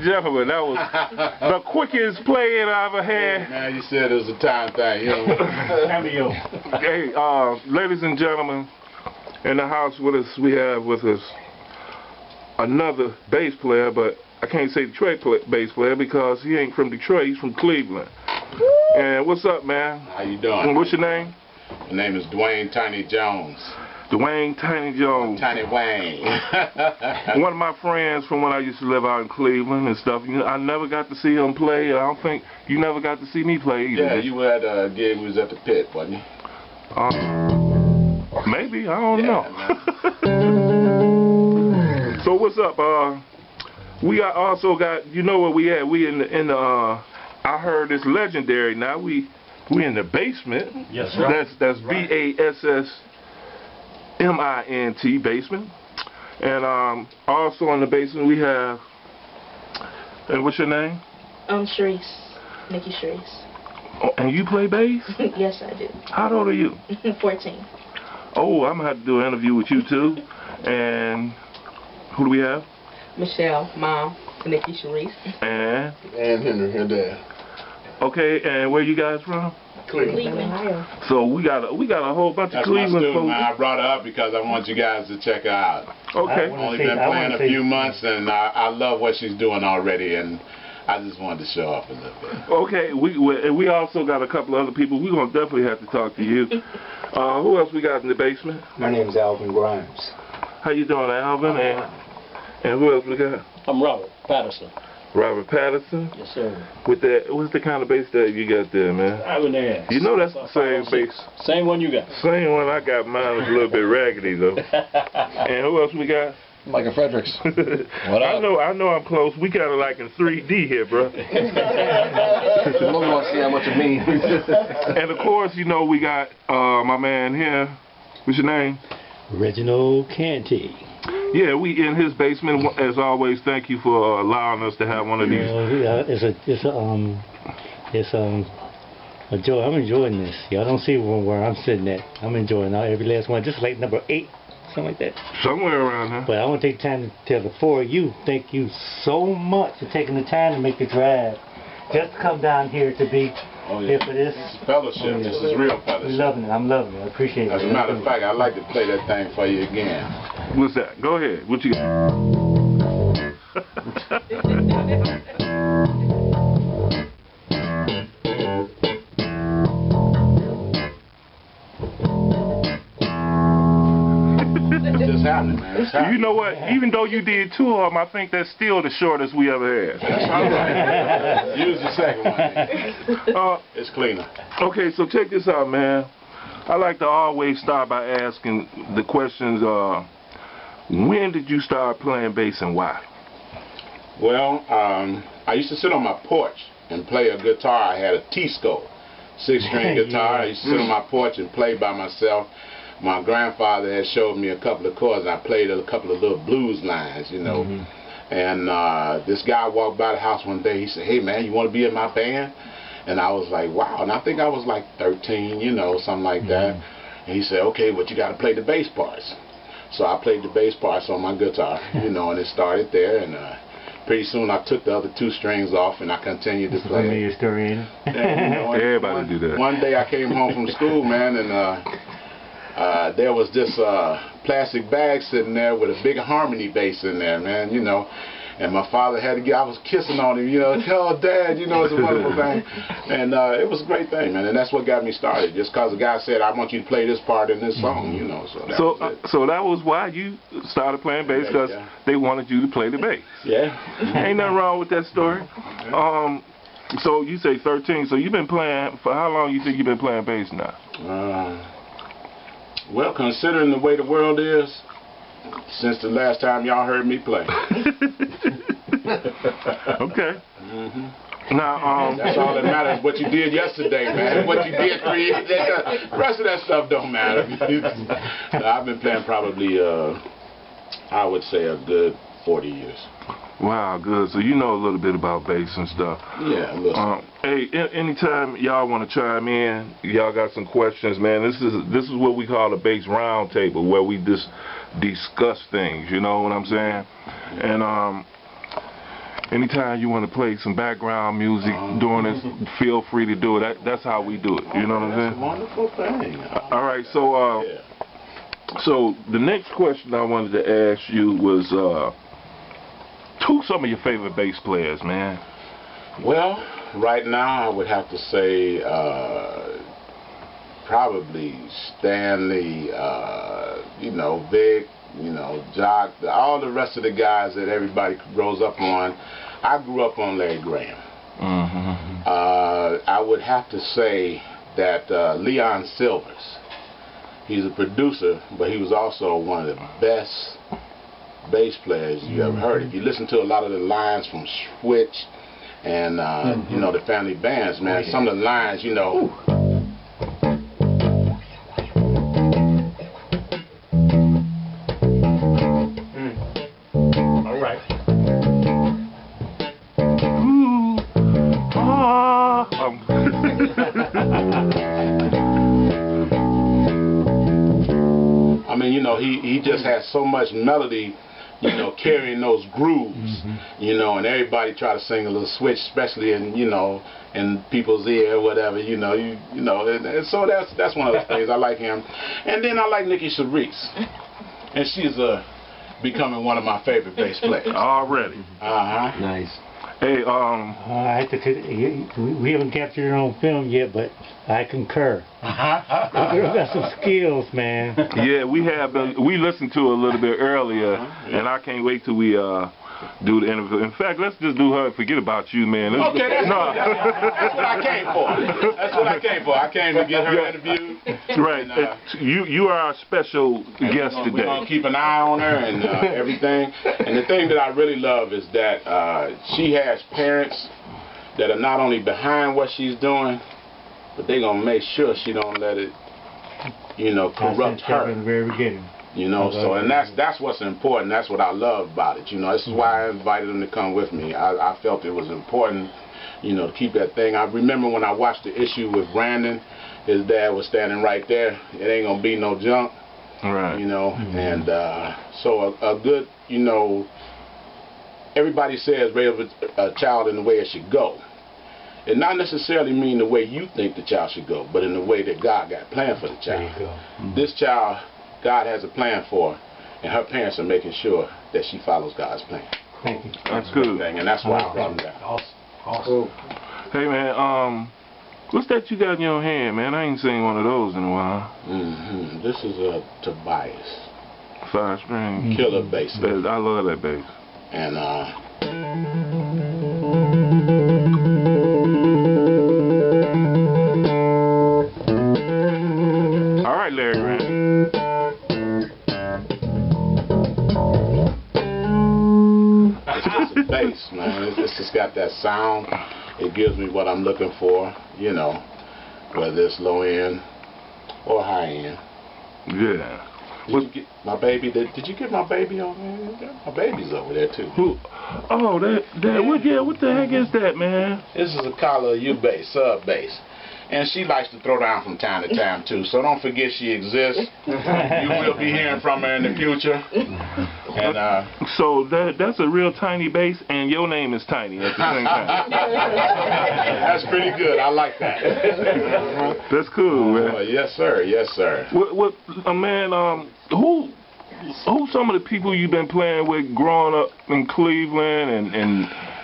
gentlemen, that was the quickest play I ever had. Man, you said it was a time thing, you know. Hey, ladies and gentlemen, in the house with us, we have with us another bass player, but I can't say Detroit bass player because he ain't from Detroit, he's from Cleveland. And what's up, man? How you doing? And what's your name? My name is Dwayne Tiny Jones. Dwayne Tiny Jones. Tiny Wayne. One of my friends from when I used to live out in Cleveland and stuff, you know, I never got to see him play. I don't think you never got to see me play either. Yeah, you were at a gig, we was at the pit, wasn't you? Maybe, I don't know. So what's up? We also got, you know where we at? We in the I heard it's legendary now. We in the basement. Yes, sir. That's BASSMINT basement. And also in the basement we have. And what's your name? Sharice. Nikki Sharice. Oh, and you play bass? Yes, I do. How old are you? 14. Oh, I'm gonna have to do an interview with you too. And who do we have? Michelle, mom, Nikki Sharice. And Henry, her dad. Okay, and where you guys from? Cleveland, Ohio. So we got a whole bunch of Cleveland my student, folks. man. I brought her up because I want you guys to check her out. Okay. Only been playing a few months, and I love what she's doing already, and I just wanted to show off a little bit. Okay, we also got a couple other people. We're gonna definitely have to talk to you. Who else we got in the basement? My name is Alvin Grimes. How you doing, Alvin? And who else we got? I'm Robert Patterson. Robert Patterson? Yes, sir. With that, what's the kind of bass that you got there, man? Ibanez. You know that's the same bass. Same one you got. Same one I got. Mine is a little bit raggedy though. And who else we got? Michael Fredericks. What up? I know I'm close. We got it like in 3D here, bro. Nobody wants to see how much it means. And of course, you know we got my man here. What's your name? Reginald Canty. Yeah, we in his basement as always. Thank you for allowing us to have one of these. It's a joy. I'm enjoying this. Y'all don't see where I'm sitting at. I'm enjoying every last one. Just like number 8, something like that. Somewhere around here. But I want to take time to tell the 4 of you, thank you so much for taking the time to make the drive. Just to come down here to be here for this. It's fellowship. Oh, yeah. This is real fellowship. I'm loving it. I'm loving it. I appreciate it. As a matter of fact, I'd like to play that thing for you again. What's that? Go ahead. What you got? It's just happening, man. It's happening. You know what? Even though you did 2 of them, I think that's still the shortest we ever had. That's all right. Use the second one. It's cleaner. Okay, so check this out, man. I like to always start by asking the questions, when did you start playing bass and why? Well, I used to sit on my porch and play a guitar. I had a T-scope, 6-string guitar. I used to sit on my porch and play by myself. My grandfather had showed me a couple of chords, and I played a couple of little blues lines, you know. And this guy walked by the house one day. He said, "Hey, man, you want to be in my band?" And I was like, wow. And I think I was like 13, you know, something like that. And he said, "Okay, but you got to play the bass parts." So I played the bass parts on my guitar, you know, and it started there. And pretty soon I took the other 2 strings off, and I continued to play. Your story, ain't it? And, you know, Everybody do that. One day I came home from school, man, and there was this plastic bag sitting there with a big harmony bass in there, man, you know. And my father had to get, I was kissing on him, you know, "Oh, Dad, you know, it's a wonderful thing." And it was a great thing, man. And that's what got me started, just because the guy said, "I want you to play this part in this song," you know. So that was why you started playing bass, because they wanted you to play the bass. Yeah. Ain't nothing wrong with that story. So you say 13, so you've been playing, for how long you think you've been playing bass now? Well, considering the way the world is, since the last time y'all heard me play. Okay. Now, that's all that matters. What you did yesterday, man. What you did 3 years. The rest of that stuff don't matter. I've been playing probably, I would say, a good 40 years. Wow, good. So you know a little bit about bass and stuff. Yeah, a little. Hey, anytime y'all want to chime in, y'all got some questions, man. This is what we call a bass round table, where we just discuss things. You know what I'm saying? And anytime you want to play some background music during this, feel free to do it. That's how we do it. You know what I'm saying? Wonderful thing. All right, so so the next question I wanted to ask you was, who's some of your favorite bass players, man? Well, right now I would have to say probably Stanley, you know, Vic, you know, Jock, all the rest of the guys that everybody grows up on. I grew up on Larry Graham. I would have to say that Leon Silvers, he's a producer, but he was also one of the best bass players you ever heard. If you listen to a lot of the lines from Switch and you know, the family bands, man, some of the lines, you know. All right. I mean, you know, he just has so much melody, you know, carrying those grooves, you know, and everybody try to sing a little Switch, especially in, you know, in people's ear or whatever, you know, and so that's one of those things. I like him. And then I like Nikki Cerise, and she's becoming one of my favorite bass players. Already. Nice. Hey, we haven't captured it on film yet, but I concur. The girl got some skills, man. yeah, we have been, we listened to it a little bit earlier, and I can't wait till we do the interview. In fact, let's just do her and forget about you, man. Okay, that's what I came for. That's what I came for. I came to get her interviewed. Right. And, you are our special guest today. We're going to keep an eye on her and everything. And the thing that I really love is that she has parents that are not only behind what she's doing, but they're going to make sure she don't let it, you know, corrupt her. In the very beginning. You know, so, and that's what's important. That's what I love about it. You know, this is why I invited him to come with me. I felt it was important, you know, to keep that thing. I remember when I watched the issue with Brandon, his dad was standing right there. It ain't gonna be no junk, right? You know, and so a good, you know, everybody says raise a child in the way it should go. It not necessarily mean the way you think the child should go, but in the way that God got planned for the child. There you go. This child, God has a plan for her, and her parents are making sure that she follows God's plan. Thank you. That's good. And that's why I brought him down. Awesome. Hey, man, what's that you got in your hand, man? I ain't seen one of those in a while. This is a Tobias 5-string. killer bass. I love that bass. And all right, Larry Grant. it's just a bass, man. It's just got that sound. It gives me what I'm looking for, you know, whether it's low end or high end. Yeah. Did you get my baby? Did you get my baby on there? My baby's over there too. Who? Oh, that. What? Yeah. What the heck is that, man? This is a collar U bass, sub bass. And she likes to throw down from time to time too, so don't forget she exists. You will be hearing from her in the future. And so that's a real tiny bass, and your name is Tiny at the same time. that's pretty good. I like that. That's cool, man. Yes, sir. Yes, sir. What man? Who some of the people you've been playing with growing up in Cleveland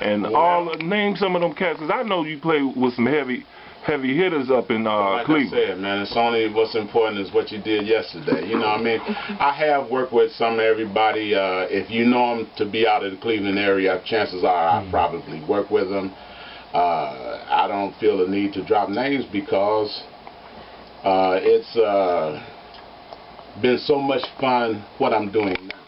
and all? Name some of them cats, 'cause I know you play with some heavy hitters up in like Cleveland. I said, man, it's only what's important is what you did yesterday. You know what I mean? I have worked with some of everybody. If you know them to be out of the Cleveland area, chances are I probably work with them. I don't feel the need to drop names because it's been so much fun what I'm doing now.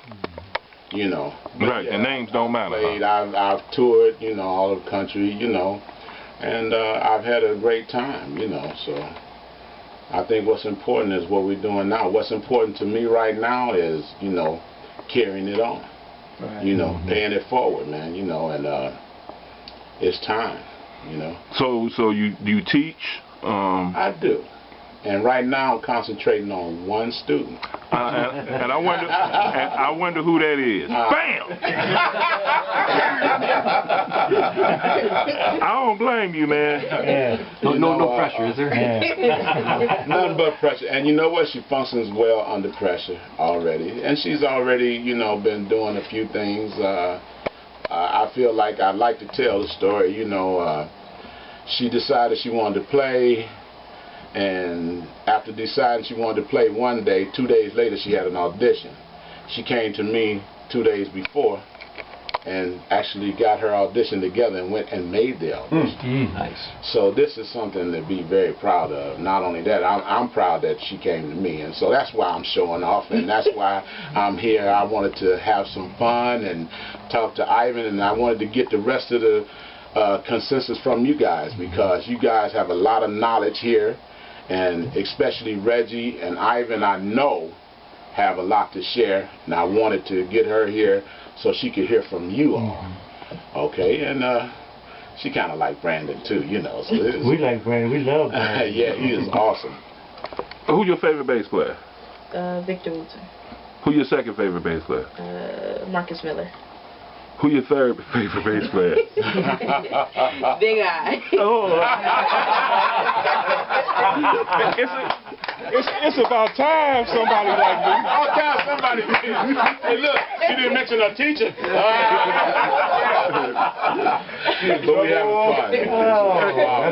You know. Right, and names don't matter. I've toured, you know, all over the country, you know. And I've had a great time, you know, so I think what's important is what we're doing now. What's important to me right now is, you know, carrying it on, you know, paying it forward, man, you know, and it's time, you know. So you teach? I do. And right now I'm concentrating on one student. And I wonder who that is. Bam! I don't blame you, man. Yeah. No pressure, is there? Yeah. Nothing but pressure. And you know what? She functions well under pressure already. And she's already, you know, been doing a few things. I feel like I'd like to tell the story. You know, she decided she wanted to play. And after deciding she wanted to play one day, 2 days later she had an audition. She came to me 2 days before and actually got her audition together and went and made the audition. Nice. So this is something to be very proud of. Not only that, I'm proud that she came to me, and so that's why I'm showing off, and that's why I'm here. I wanted to have some fun and talk to Ivan, and I wanted to get the rest of the consensus from you guys, because you guys have a lot of knowledge here. And especially Reggie and Ivan, I know, have a lot to share, and I wanted to get her here so she could hear from you all. Okay, and she kind of like Brandon too, you know. So We like Brandon. We love Brandon. yeah, he is awesome. Who's your favorite bass player? Victor Woodson. Who's your second favorite bass player? Marcus Miller. Who your third favorite bass player? Big Eye. Oh. It's about time somebody like me. All time somebody did. Hey, look, she didn't mention her teacher. But we having fun.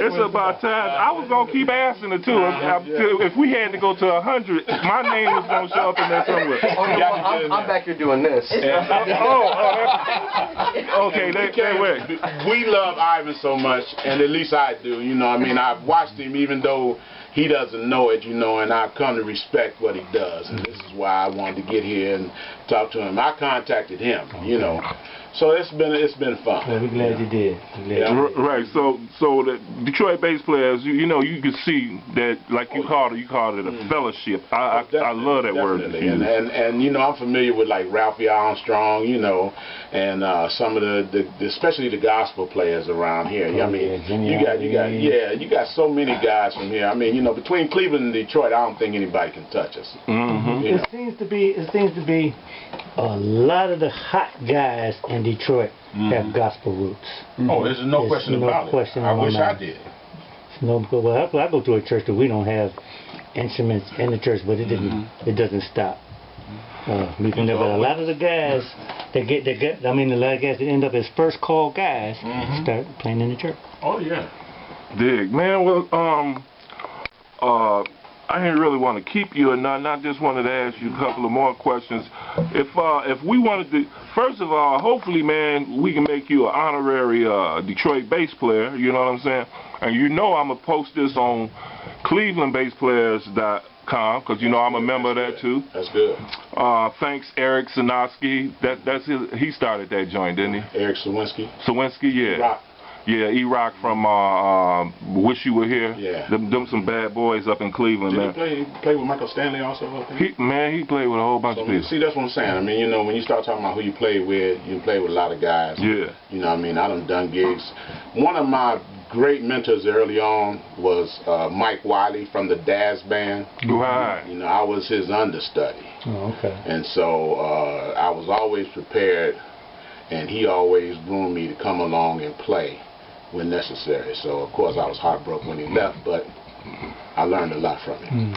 It's about time. I was gonna keep asking her too. If we had to go to 100, my name was gonna show up in there somewhere. I'm back here doing this. Okay, that works. We love Ivan so much, and at least I do. You know, I mean, I've watched him even though he doesn't know it, you know, and I've come to respect what he does, and this is why I wanted to get here and talk to him. I contacted him, you know, so it's been fun. Well, we're glad you did. Right. So the Detroit bass players, you know, you can see that, like you called it a fellowship. I love that word. And you know, I'm familiar with like Ralphie Armstrong, you know, and some of the especially the gospel players around here. I mean, you got so many guys from here. I mean, you know, between Cleveland and Detroit, I don't think anybody can touch us. It seems to be a lot of the hot guys in Detroit have gospel roots. Oh, there's no question about it. I wish I did. No, well, I go to a church that we don't have instruments in the church, but it doesn't stop. We can live. A lot of the guys that a lot of guys that end up as first call guys start playing in the church. Oh yeah. Dig, man. Well, I didn't really want to keep you or nothing. I just wanted to ask you a couple of more questions. If we wanted to, first of all, hopefully, man, we can make you an honorary Detroit bass player. You know what I'm saying? And you know I'm gonna post this on ClevelandBassPlayers.com because you know I'm a member of that too. That's good. Thanks, Eric Sinowski. That's he started that joint, didn't he? Eric Sawinski. Sawinski, yeah. Rock. Yeah, E-Rock from Wish You Were Here. Yeah. Them some bad boys up in Cleveland, man. Did he play with Michael Stanley also? He played with a whole bunch of people. See, that's what I'm saying. I mean, you know, when you start talking about who you play with, you play with a lot of guys. Yeah. You know what I mean? I done gigs. One of my great mentors early on was Mike Wiley from the Daz Band. Right. You know, I was his understudy. Oh, okay. And so I was always prepared, and he always groomed me to come along and play when necessary. So of course I was heartbroken when he left, but I learned a lot from him.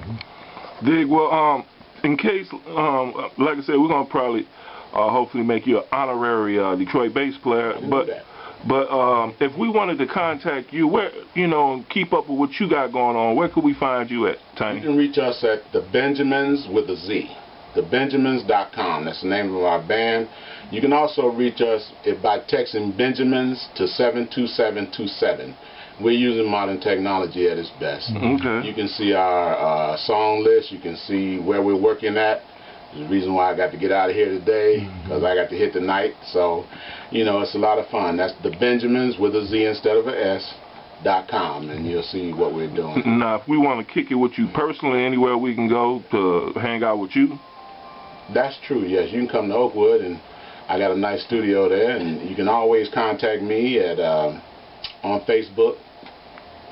Dig, well, in case, like I said, we're gonna probably hopefully make you an honorary Detroit bass player. But if we wanted to contact you, where, you know, keep up with what you got going on, where could we find you at, Tiny? You can reach us at the Benjamins with a Z. TheBenjamins.com. That's the name of our band. You can also reach us by texting Benjamins to 72727. We're using modern technology at its best. Okay. You can see our song list. You can see where we're working at. There's a reason why I got to get out of here today, because I got to hit the night. So, you know, it's a lot of fun. That's the Benjamins with a Z instead of an S.com, and you'll see what we're doing. Now, if we want to kick it with you personally, anywhere we can go to hang out with you? That's true, yes. You can come to Oakwood, and I got a nice studio there, and you can always contact me at on Facebook,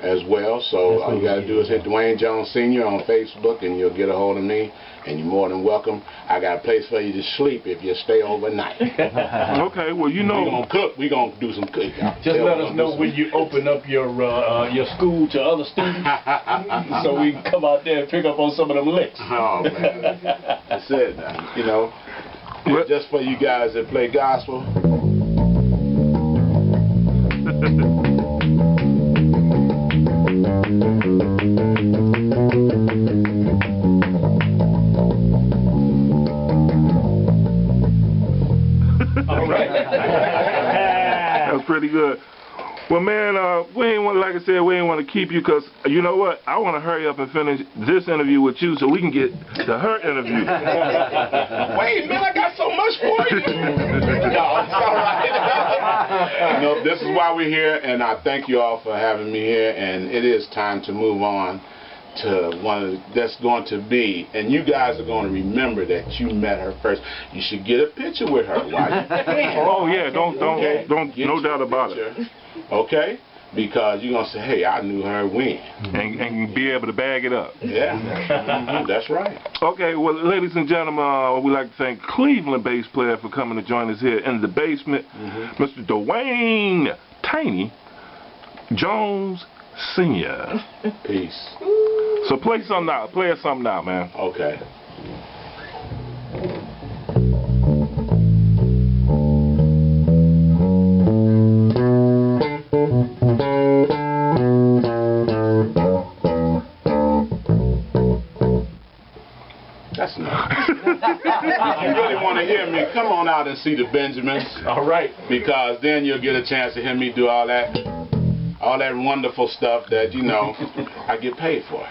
as well. So all you got to do is hit Dwayne Jones Sr. on Facebook, and you'll get a hold of me. And you're more than welcome. I got a place for you to sleep if you stay overnight. Okay, well, you know. We're going to cook. We're going to do some cooking. Just let us know when you open up your school to other students so we can come out there and pick up on some of them licks. Oh, man. That's it. You know, just for you guys that play gospel. All right. That was pretty good. Well, man, we ain't want, like I said, we ain't want to keep you because you know what? I want to hurry up and finish this interview with you so we can get to her interview. Wait, man, I got so much for you. No, it's all right. No, this is why we're here, and I thank you all for having me here. And it is time to move on to one that's going to be, and you guys are going to remember that you met her first. You should get a picture with her while you can. Oh yeah, don't, Okay? Get no you doubt a about it. picture, okay? Because you're going to say, hey, I knew her when. And be able to bag it up. Yeah, that's right. Okay, well, ladies and gentlemen, we'd like to thank Cleveland bass player for coming to join us here in the basement, Mr. Dwayne Tiny Jones Sr. Peace. So play something now. Play us something now, man. Okay. That's nice. If you really want to hear me, come on out and see the Benjamins. All right. Because then you'll get a chance to hear me do all that wonderful stuff that, you know, I get paid for.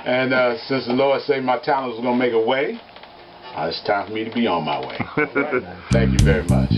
And since the Lord said my talent was going to make a way, it's time for me to be on my way. Thank you very much.